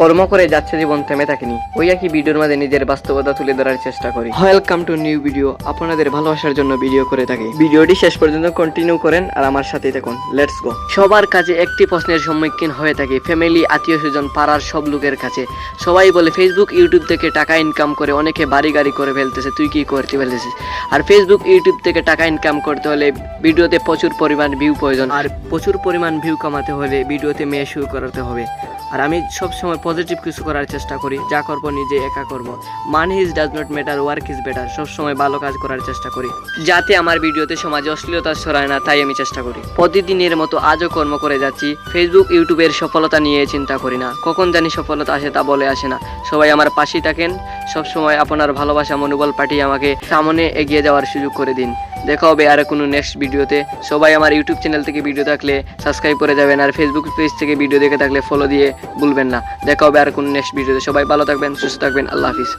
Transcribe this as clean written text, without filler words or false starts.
কর্ম করে যাচ্ছে জীবন থেমে থাকেনি। ওই একই ভিডিওর মাঝে নিজের বাস্তবতা তুলে ধরার চেষ্টা করি। Welcome to new video. আপনাদের ভালোবাসার জন্য ভিডিও করে থাকি। ভিডিওটি শেষ পর্যন্ত কন্টিনিউ করেন আর আমার সাথেই থাকুন। Let's go. সবার কাছে একটি প্রশ্নের সম্মুখীন হয়ে থাকি, ফ্যামিলি, আত্মীয় স্বজন, পাড়ার সব লোকের কাছে। সবাই বলে ফেসবুক ইউটিউব থেকে টাকা ইনকাম করে অনেকে বাড়ি গাড়ি করে ফেলতেছে, তুই কি করতে ফেলতেছিস? আর ফেসবুক ইউটিউব থেকে টাকা ইনকাম করতে হলে ভিডিওতে প্রচুর পরিমাণ ভিউ প্রয়োজন, আর প্রচুর পরিমাণ ভিউ কামাতে হলে ভিডিওতে মেয়ে শুরু করাতে হবে। আর আমি সবসময় পজিটিভ কিছু করার চেষ্টা করি, যা করবো নিজে একা করব। Money is does not matter, work is better. সবসময় ভালো কাজ করার চেষ্টা করি যাতে আমার ভিডিওতে সমাজে অশ্লীলতা ছড়ায় না, তাই আমি চেষ্টা করি। প্রতিদিনের মতো আজও কর্ম করে যাচ্ছি। ফেসবুক ইউটিউবের সফলতা নিয়ে চিন্তা করি না, কখন জানি সফলতা আসে তা বলে আসে না। সবাই আমার পাশেই থাকেন, সবসময় আপনার ভালোবাসা মনোবল পাঠিয়ে আমাকে সামনে এগিয়ে যাওয়ার সুযোগ করে দিন। দেখা হবে আর কোনো নেক্সট ভিডিওতে। সবাই আমার ইউটিউব চ্যানেল থেকে ভিডিও থাকলে সাবস্ক্রাইব করে যাবেন, আর ফেসবুক পেজ থেকে ভিডিও দেখে থাকলে ফলো দিয়ে ভুলবেন না। দেখা হবে আর কোনো নেক্সট ভিডিওতে। সবাই ভালো থাকবেন, সুস্থ থাকবেন। আল্লাহ হাফিজ।